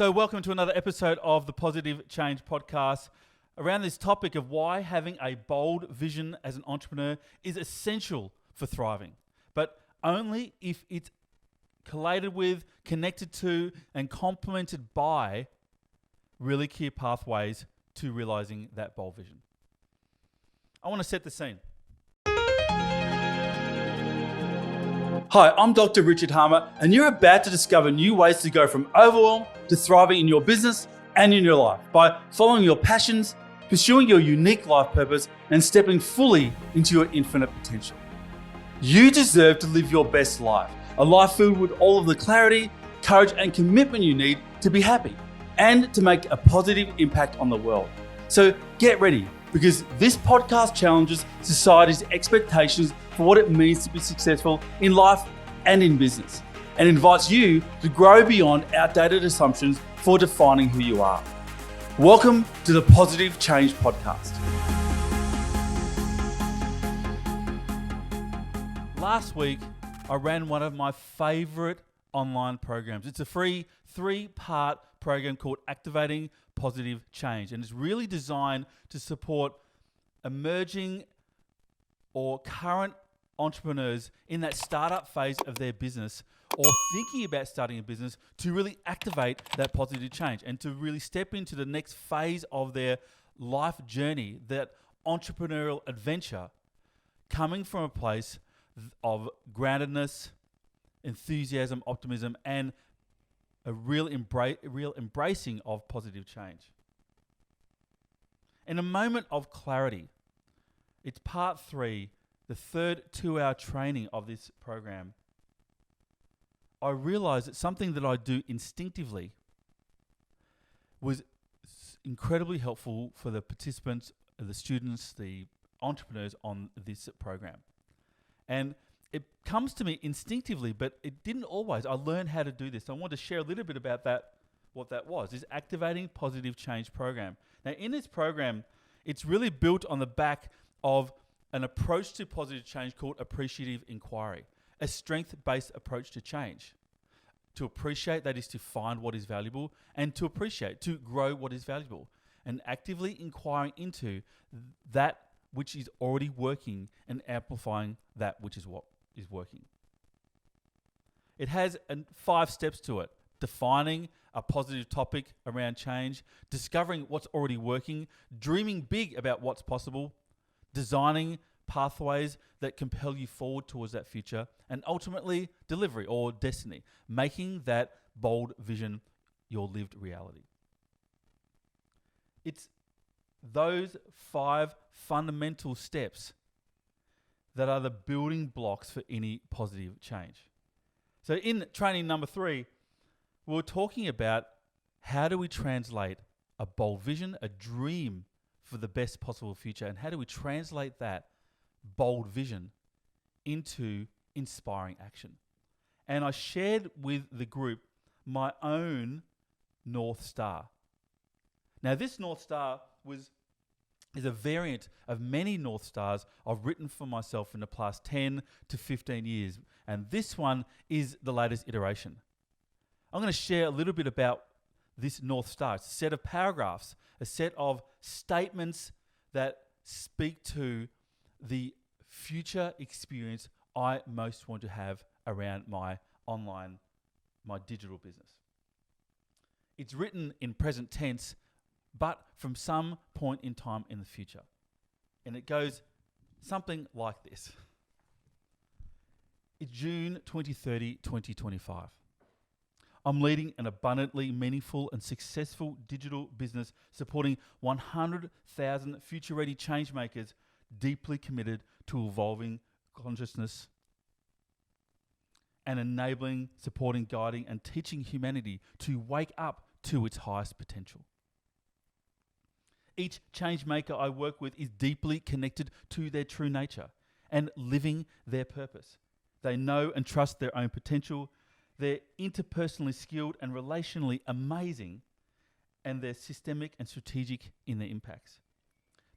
So welcome to another episode of the Positive Change Podcast around this topic of why having a bold vision as an entrepreneur is essential for thriving, but only if it's collated with, connected to, and complemented by really clear pathways to realizing that bold vision. I want to set the scene. Hi, I'm Dr. Richard Harmer, and you're about to discover new ways to go from overwhelm to thriving in your business and in your life by following your passions, pursuing your unique life purpose, and stepping fully into your infinite potential. You deserve to live your best life, a life filled with all of the clarity, courage, and commitment you need to be happy and to make a positive impact on the world. So get ready, because this podcast challenges society's expectations for what it means to be successful in life and in business, and invites you to grow beyond outdated assumptions for defining who you are. Welcome to the Positive Change Podcast. Last week, I ran one of my favorite online programs. It's a free 3-part program called Activating Positive Change, and it's really designed to support emerging or current entrepreneurs in that startup phase of their business or thinking about starting a business to really activate that positive change and to really step into the next phase of their life journey, that entrepreneurial adventure, coming from a place of groundedness, enthusiasm, optimism, and a real embracing of positive change. In a moment of clarity, it's part 3, the third 2-hour training of this program. I realized that something that I do instinctively was incredibly helpful for the participants, the students, the entrepreneurs on this program. And it comes to me instinctively, but it didn't always. I learned how to do this. I want to share a little bit about that, what that was, is Activating Positive Change program. Now, in this program, it's really built on the back of an approach to positive change called appreciative inquiry, a strength-based approach to change. To appreciate, that is to find what is valuable, and to appreciate, to grow what is valuable, and actively inquiring into that which is already working and amplifying that which is what is working. It has 5 steps to it: defining a positive topic around change, discovering what's already working, dreaming big about what's possible, designing pathways that compel you forward towards that future, and ultimately delivery or destiny, making that bold vision your lived reality. It's those 5 fundamental steps that are the building blocks for any positive change. So in training number 3, we're talking about how do we translate a bold vision, a dream for the best possible future, and how do we translate that bold vision into inspiring action. And I shared with the group my own North Star. Now, this North Star is a variant of many North Stars I've written for myself in the past 10 to 15 years, and this one is the latest iteration. I'm going to share a little bit about this North Star. It's a set of paragraphs, a set of statements that speak to the future experience I most want to have around my digital business. It's written in present tense, but from some point in time in the future. And it goes something like this. It's June 2030, 2025. I'm leading an abundantly meaningful and successful digital business supporting 100,000 future-ready change makers deeply committed to evolving consciousness and enabling, supporting, guiding, and teaching humanity to wake up to its highest potential. Each change maker I work with is deeply connected to their true nature and living their purpose. They know and trust their own potential. They're interpersonally skilled and relationally amazing, and they're systemic and strategic in their impacts.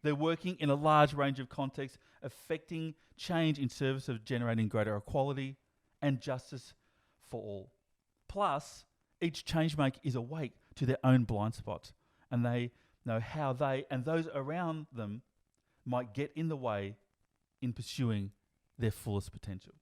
They're working in a large range of contexts, affecting change in service of generating greater equality and justice for all. Plus, each changemaker is awake to their own blind spots, and they know how they and those around them might get in the way in pursuing their fullest potential.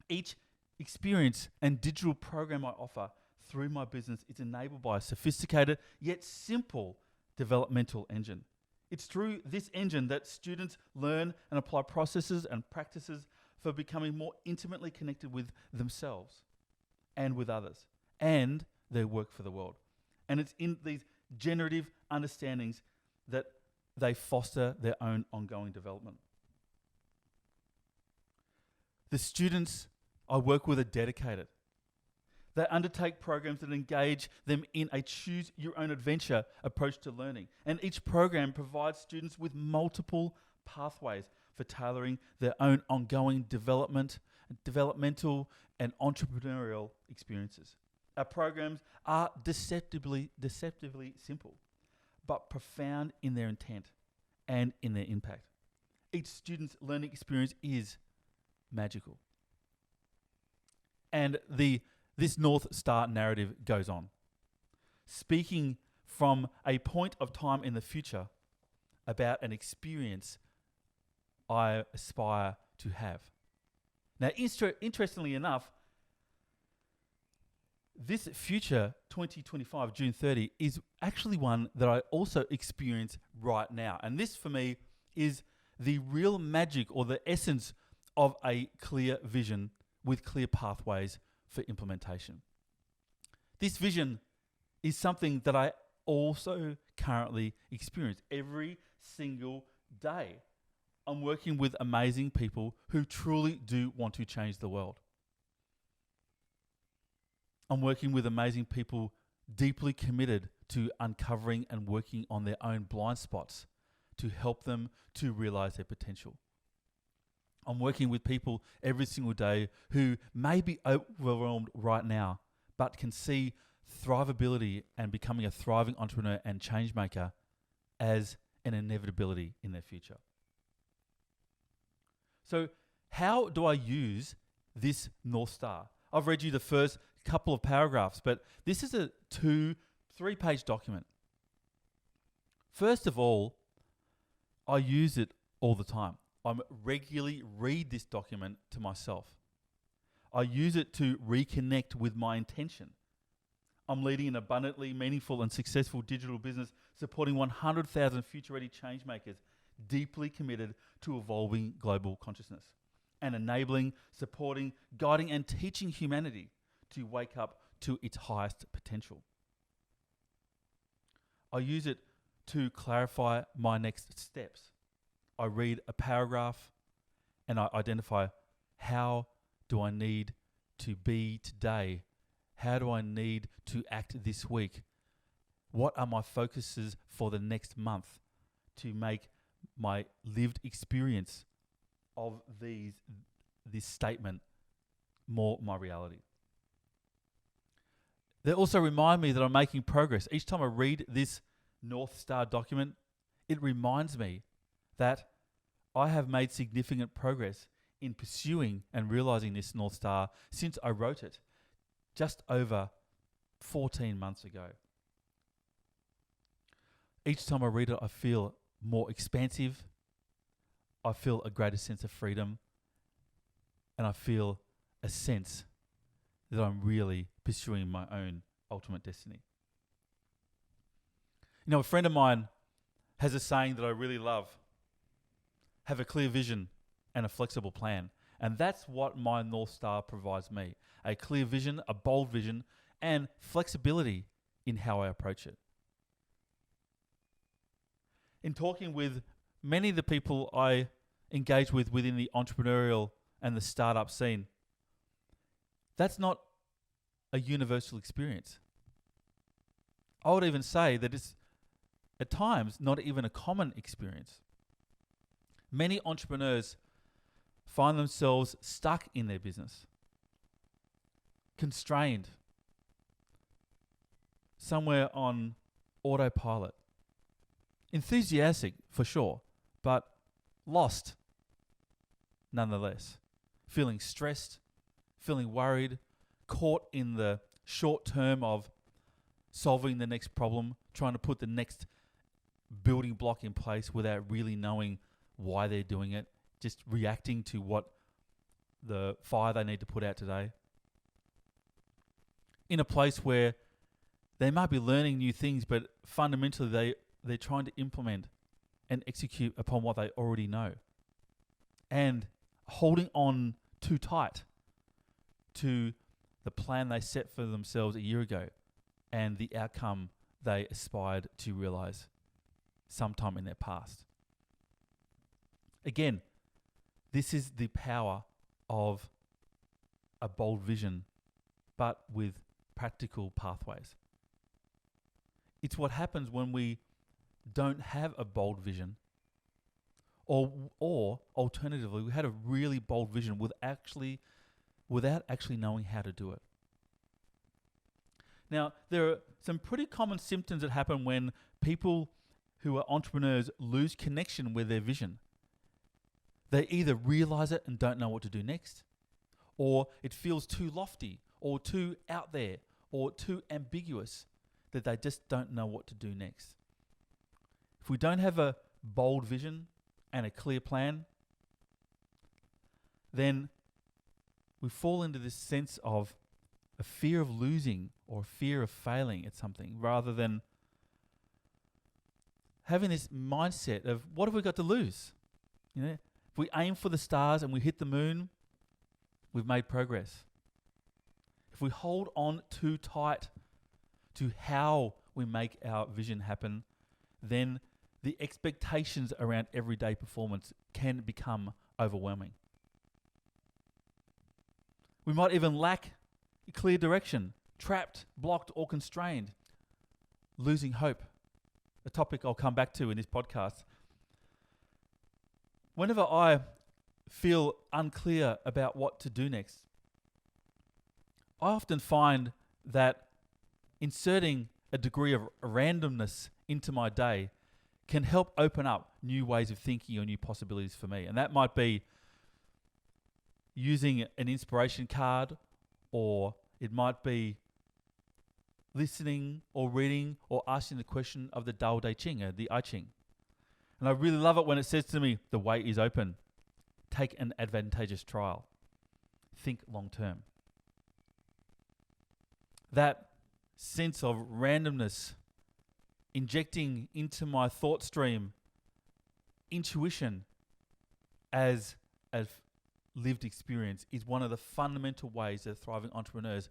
Each experience and digital program I offer through my business is enabled by a sophisticated yet simple developmental engine. It's through this engine that students learn and apply processes and practices for becoming more intimately connected with themselves and with others and their work for the world. And it's in these generative understandings that they foster their own ongoing development. The students I work with are dedicated. They undertake programs that engage them in a choose-your-own-adventure approach to learning. And each program provides students with multiple pathways for tailoring their own ongoing developmental and entrepreneurial experiences. Our programs are deceptively simple, but profound in their intent and in their impact. Each student's learning experience is magical. And this North Star narrative goes on, speaking from a point of time in the future about an experience I aspire to have. Now, interestingly enough, this future 2025, June 30, is actually one that I also experience right now. And this, for me, is the real magic or the essence of a clear vision with clear pathways for implementation. This vision is something that I also currently experience every single day. I'm working with amazing people who truly do want to change the world. I'm working with amazing people deeply committed to uncovering and working on their own blind spots to help them to realize their potential. I'm working with people every single day who may be overwhelmed right now, but can see thrivability and becoming a thriving entrepreneur and change maker as an inevitability in their future. So how do I use this North Star? I've read you the first couple of paragraphs, but this is a 2-3-page document. First of all, I use it all the time. I regularly read this document to myself. I use it to reconnect with my intention. I'm leading an abundantly meaningful and successful digital business, supporting 100,000 future-ready change makers, deeply committed to evolving global consciousness and enabling, supporting, guiding, and teaching humanity to wake up to its highest potential. I use it to clarify my next steps. I read a paragraph and I identify, how do I need to be today? How do I need to act this week? What are my focuses for the next month to make my lived experience of this statement more my reality? They also remind me that I'm making progress. Each time I read this North Star document, it reminds me that I have made significant progress in pursuing and realizing this North Star since I wrote it just over 14 months ago. Each time I read it, I feel more expansive. I feel a greater sense of freedom. And I feel a sense that I'm really pursuing my own ultimate destiny. You know, a friend of mine has a saying that I really love: have a clear vision and a flexible plan. And that's what my North Star provides me: a clear vision, a bold vision, and flexibility in how I approach it. In talking with many of the people I engage with within the entrepreneurial and the startup scene, that's not a universal experience. I would even say that it's at times not even a common experience. Many entrepreneurs find themselves stuck in their business, constrained, somewhere on autopilot, enthusiastic for sure, but lost nonetheless, feeling stressed, feeling worried, caught in the short term of solving the next problem, trying to put the next building block in place without really knowing why they're doing it, just reacting to what the fire they need to put out today. In a place where they might be learning new things, but fundamentally they're trying to implement and execute upon what they already know. And holding on too tight to the plan they set for themselves a year ago and the outcome they aspired to realize sometime in their past. Again, this is the power of a bold vision, but with practical pathways. It's what happens when we don't have a bold vision, or alternatively, we had a really bold vision without actually knowing how to do it. Now, there are some pretty common symptoms that happen when people who are entrepreneurs lose connection with their vision. They either realize it and don't know what to do next, or it feels too lofty, or too out there, or too ambiguous that they just don't know what to do next. If we don't have a bold vision and a clear plan, then we fall into this sense of a fear of losing or a fear of failing at something, rather than having this mindset of what have we got to lose? If we aim for the stars and we hit the moon, we've made progress. If we hold on too tight to how we make our vision happen, then the expectations around everyday performance can become overwhelming. We might even lack a clear direction, trapped, blocked, or constrained, losing hope, a topic I'll come back to in this podcast. Whenever I feel unclear about what to do next, I often find that inserting a degree of randomness into my day can help open up new ways of thinking or new possibilities for me. And that might be using an inspiration card, or it might be listening or reading or asking the question of the Tao Te Ching, the I Ching. And I really love it when it says to me, the way is open. Take an advantageous trial. Think long term. That sense of randomness, injecting into my thought stream intuition as a lived experience, is one of the fundamental ways that thriving entrepreneurs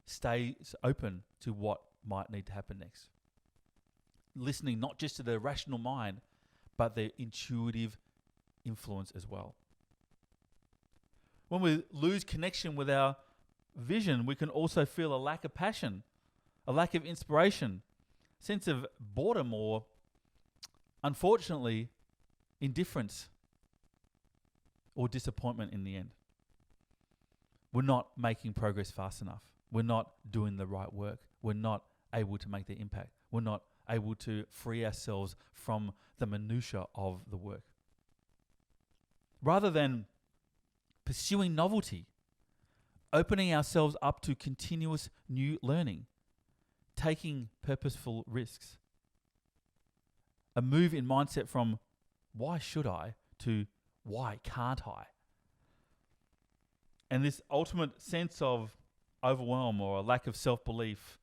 stays open to what might need to happen next. Listening not just to the rational mind, but their intuitive influence as well. When we lose connection with our vision, we can also feel a lack of passion, a lack of inspiration, sense of boredom, or unfortunately, indifference or disappointment in the end. We're not making progress fast enough. We're not doing the right work. We're not able to make the impact. We're not able to free ourselves from the minutiae of the work. Rather than pursuing novelty, opening ourselves up to continuous new learning, taking purposeful risks, a move in mindset from why should I to why can't I? And this ultimate sense of overwhelm or a lack of self-belief,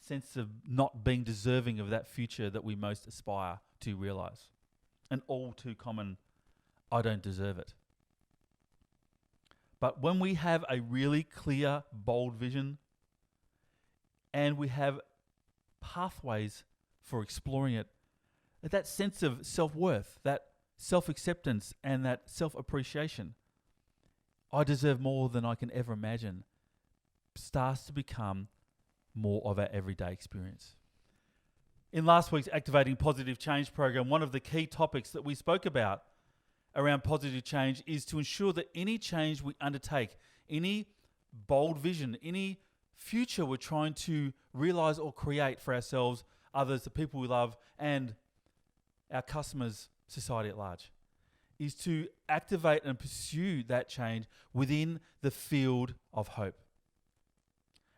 sense of not being deserving of that future that we most aspire to realize. An all too common, I don't deserve it. But when we have a really clear, bold vision, and we have pathways for exploring it, that sense of self-worth, that self-acceptance, and that self-appreciation, I deserve more than I can ever imagine, starts to become more of our everyday experience. In last week's Activating Positive Change program, one of the key topics that we spoke about around positive change is to ensure that any change we undertake, any bold vision, any future we're trying to realize or create for ourselves, others, the people we love, and our customers, society at large, is to activate and pursue that change within the field of hope.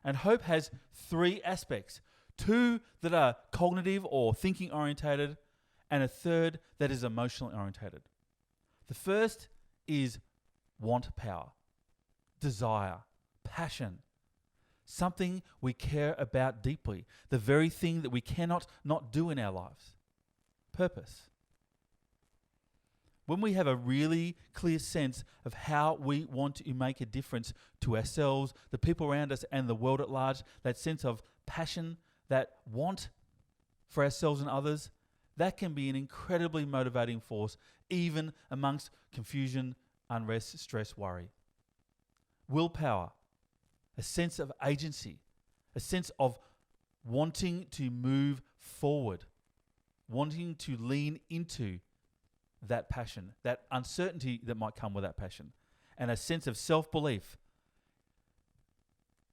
And hope has three aspects: 2 that are cognitive or thinking orientated, and a third that is emotionally orientated. The first is want power, desire, passion, something we care about deeply, the very thing that we cannot not do in our lives. Purpose. When we have a really clear sense of how we want to make a difference to ourselves, the people around us, and the world at large, that sense of passion, that want for ourselves and others, that can be an incredibly motivating force, even amongst confusion, unrest, stress, worry. Willpower, a sense of agency, a sense of wanting to move forward, wanting to lean into that passion, that uncertainty that might come with that passion, and a sense of self-belief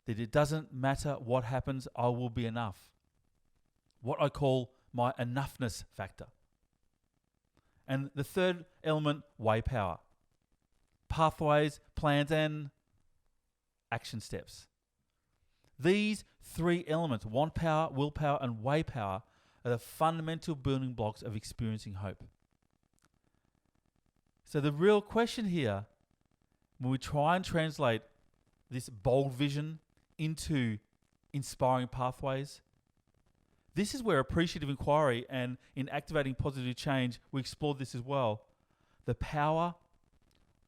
that it doesn't matter what happens, I will be enough. What I call my enoughness factor. And the third element, way power. Pathways, plans, and action steps. These 3 elements, want power, willpower, and way power, are the fundamental building blocks of experiencing hope. So the real question here, when we try and translate this bold vision into inspiring pathways, this is where appreciative inquiry and in activating positive change, we explored this as well. The power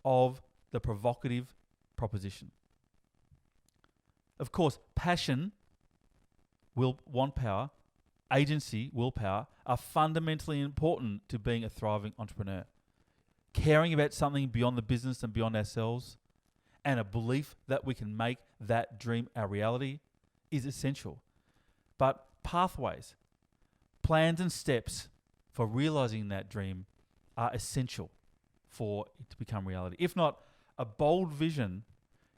of the provocative proposition. Of course, passion, want power, agency, willpower, are fundamentally important to being a thriving entrepreneur. Caring about something beyond the business and beyond ourselves, and a belief that we can make that dream our reality is essential. But pathways, plans and steps for realizing that dream are essential for it to become reality. If not, a bold vision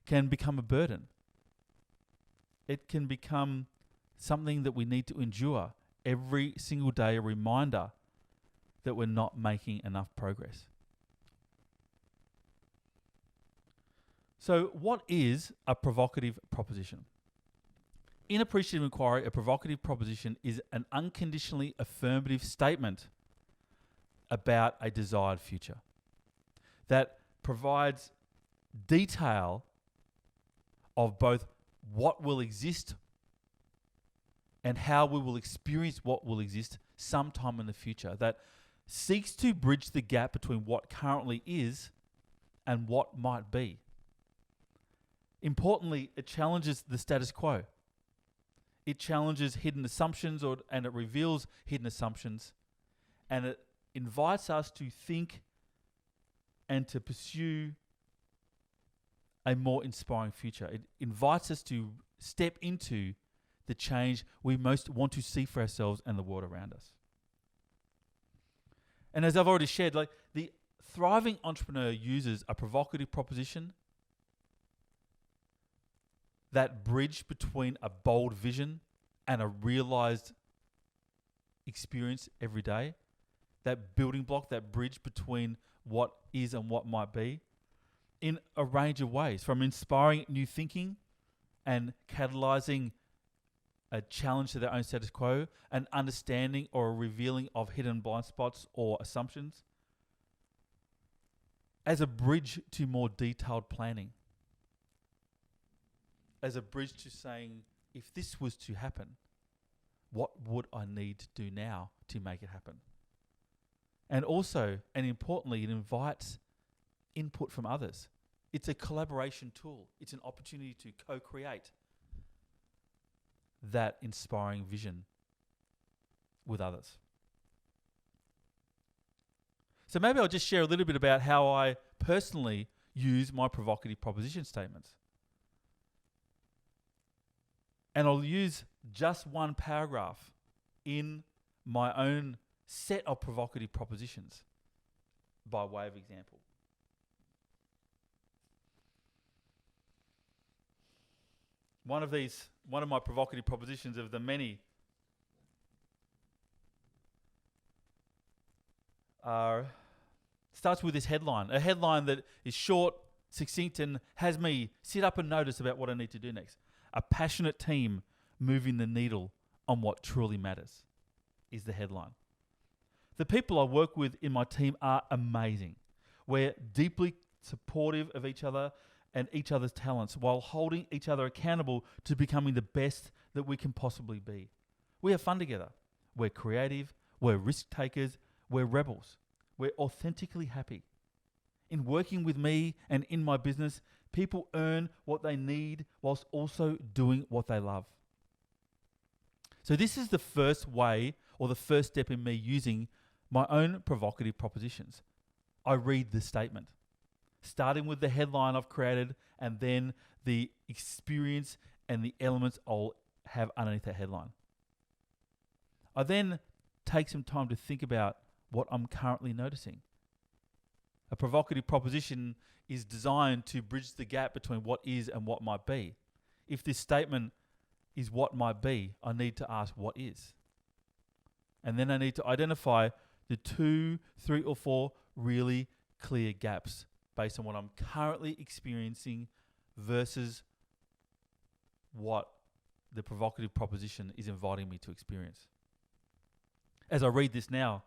can become a burden. It can become something that we need to endure every single day, a reminder that we're not making enough progress. So what is a provocative proposition? In appreciative inquiry, a provocative proposition is an unconditionally affirmative statement about a desired future that provides detail of both what will exist and how we will experience what will exist sometime in the future, that seeks to bridge the gap between what currently is and what might be. Importantly, it challenges the status quo. It challenges hidden assumptions and it reveals hidden assumptions. And it invites us to think and to pursue a more inspiring future. It invites us to step into the change we most want to see for ourselves and the world around us. And as I've already shared, the thriving entrepreneur uses a provocative proposition, that bridge between a bold vision and a realized experience every day, that building block, that bridge between what is and what might be, in a range of ways, from inspiring new thinking and catalyzing a challenge to their own status quo, an understanding or a revealing of hidden blind spots or assumptions, as a bridge to more detailed planning. As a bridge to saying, if this was to happen, what would I need to do now to make it happen? And also, and importantly, it invites input from others. It's a collaboration tool. It's an opportunity to co-create that inspiring vision with others. So maybe I'll just share a little bit about how I personally use my provocative proposition statements. And I'll use just one paragraph in my own set of provocative propositions by way of example. One of my provocative propositions of the many starts with this headline. A headline that is short, succinct, and has me sit up and notice about what I need to do next. A passionate team moving the needle on what truly matters, is the headline. The people I work with in my team are amazing. We're deeply supportive of each other and each other's talents while holding each other accountable to becoming the best that we can possibly be. We have fun together. We're creative, we're risk takers, we're rebels. We're authentically happy. In working with me and in my business, people earn what they need whilst also doing what they love. So this is the first way, or the first step in me using my own provocative propositions. I read the statement, starting with the headline I've created and then the experience and the elements I'll have underneath that headline. I then take some time to think about what I'm currently noticing. A provocative proposition is designed to bridge the gap between what is and what might be. If this statement is what might be, I need to ask what is. And then I need to identify the 2, 3, or 4 really clear gaps based on what I'm currently experiencing versus what the provocative proposition is inviting me to experience. As I read this now,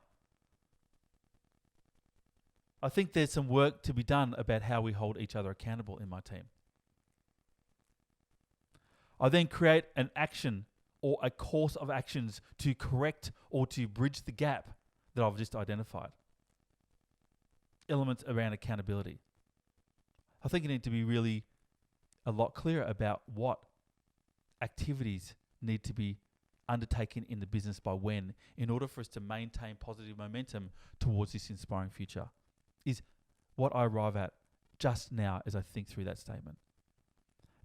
I think there's some work to be done about how we hold each other accountable in my team. I then create an action or a course of actions to correct or to bridge the gap that I've just identified. Elements around accountability. I think you need to be really a lot clearer about what activities need to be undertaken in the business by when in order for us to maintain positive momentum towards this inspiring future is what I arrive at just now as I think through that statement.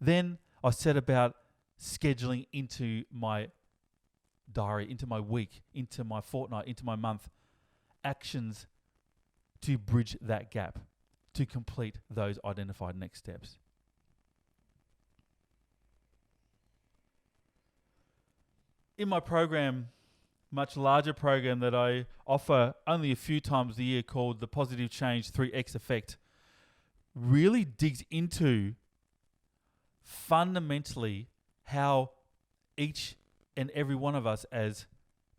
Then I set about scheduling into my diary, into my week, into my fortnight, into my month, actions to bridge that gap, to complete those identified next steps. In my program, much larger program that I offer only a few times a year called the Positive Change 3X Effect, really digs into fundamentally how each and every one of us as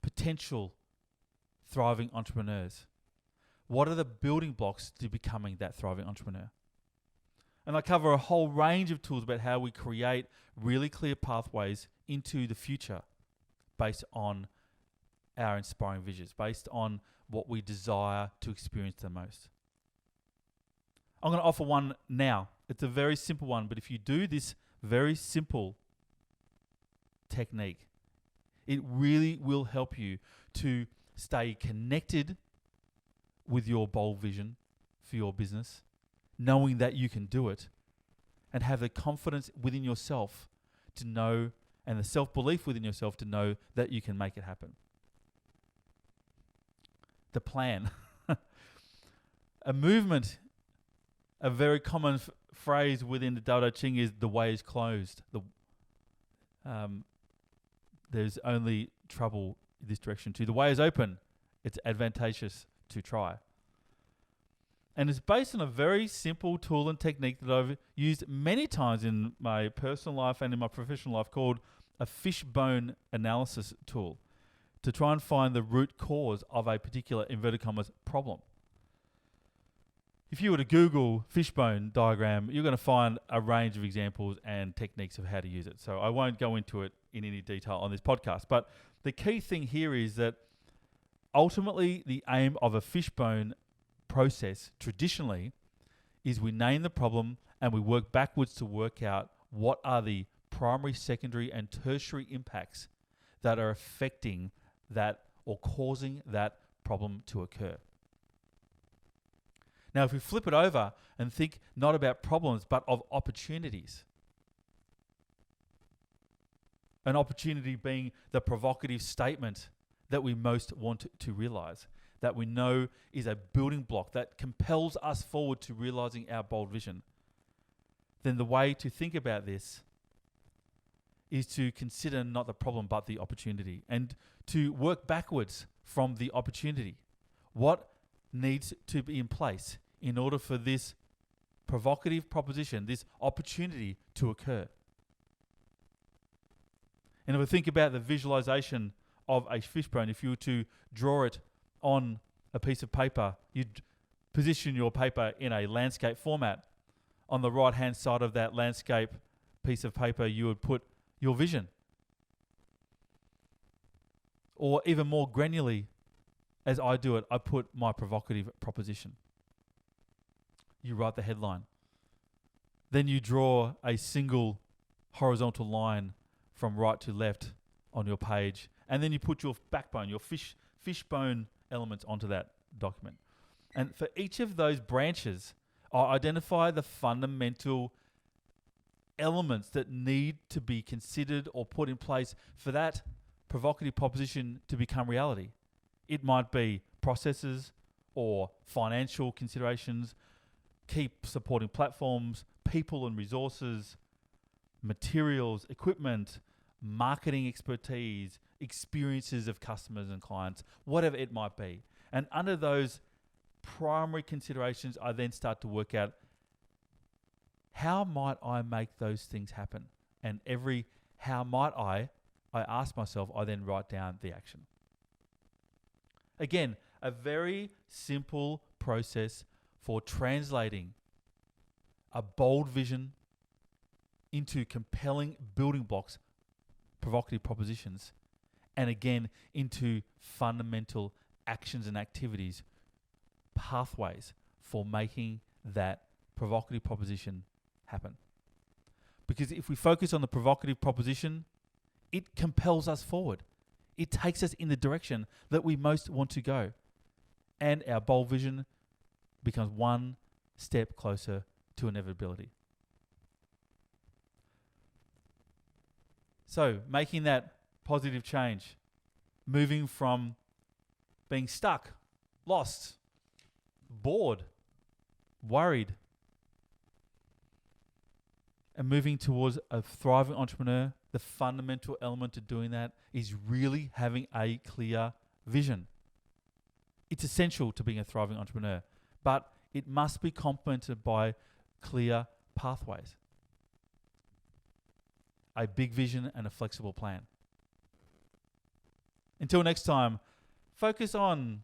potential thriving entrepreneurs, what are the building blocks to becoming that thriving entrepreneur? And I cover a whole range of tools about how we create really clear pathways into the future based on our inspiring visions, based on what we desire to experience the most. I'm going to offer one now. It's a very simple one, but if you do this very simple technique, it really will help you to stay connected with your bold vision for your business, knowing that you can do it, and have the confidence within yourself to know, and the self-belief within yourself to know that you can make it happen. The plan. A movement, a very common phrase within the Tao Te Ching is the way is closed. There's only trouble in this direction too. The way is open. It's advantageous to try. And it's based on a very simple tool and technique that I've used many times in my personal life and in my professional life called a fishbone analysis tool to try and find the root cause of a particular, inverted commas, problem. If you were to Google fishbone diagram, you're going to find a range of examples and techniques of how to use it. So I won't go into it in any detail on this podcast. But the key thing here is that ultimately the aim of a fishbone process traditionally is we name the problem and we work backwards to work out what are the primary, secondary, and tertiary impacts that are affecting that or causing that problem to occur. Now, if we flip it over and think not about problems, but of opportunities, an opportunity being the provocative statement that we most want to realize, that we know is a building block that compels us forward to realizing our bold vision, then the way to think about this is to consider not the problem but the opportunity and to work backwards from the opportunity. What needs to be in place in order for this provocative proposition, this opportunity to occur? And if we think about the visualization of a fishbone, if you were to draw it on a piece of paper, you'd position your paper in a landscape format. On the right-hand side of that landscape piece of paper, you would put your vision. Or even more granularly, as I do it, I put my provocative proposition. You write the headline. Then you draw a single horizontal line from right to left on your page. And then you put your backbone, your fishbone elements onto that document. And for each of those branches, I identify the fundamental elements that need to be considered or put in place for that provocative proposition to become reality. It might be processes or financial considerations, key supporting platforms, people and resources, materials, equipment, marketing expertise, experiences of customers and clients, whatever it might be. And under those primary considerations, I then start to work out how might I make those things happen? And every how might I ask myself, I then write down the action. Again, a very simple process for translating a bold vision into compelling building blocks, provocative propositions, and again, into fundamental actions and activities, pathways for making that provocative proposition happen. Because if we focus on the provocative proposition, it compels us forward. It takes us in the direction that we most want to go. And our bold vision becomes one step closer to inevitability. So, making that positive change, moving from being stuck, lost, bored, worried, and moving towards a thriving entrepreneur, the fundamental element to doing that is really having a clear vision. It's essential to being a thriving entrepreneur, but it must be complemented by clear pathways, a big vision and a flexible plan. Until next time, focus on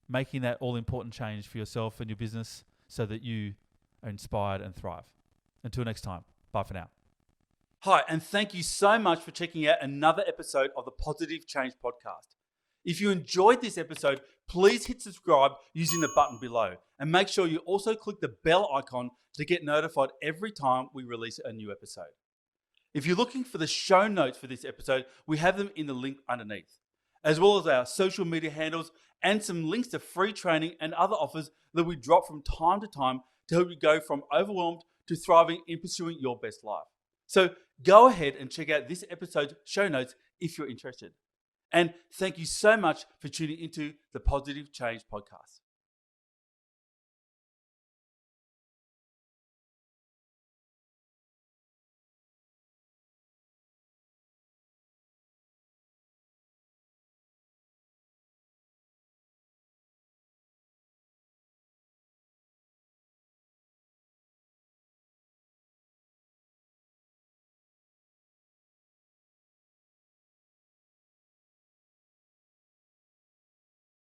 making that all-important change for yourself and your business so that you are inspired and thrive. Until next time, bye for now. Hi, and thank you so much for checking out another episode of the Positive Change Podcast. If you enjoyed this episode, please hit subscribe using the button below, and make sure you also click the bell icon to get notified every time we release a new episode. If you're looking for the show notes for this episode, we have them in the link underneath, as well as our social media handles and some links to free training and other offers that we drop from time to time to help you go from overwhelmed to thriving in pursuing your best life. So go ahead and check out this episode's show notes if you're interested. And thank you so much for tuning into the Positive Change Podcast.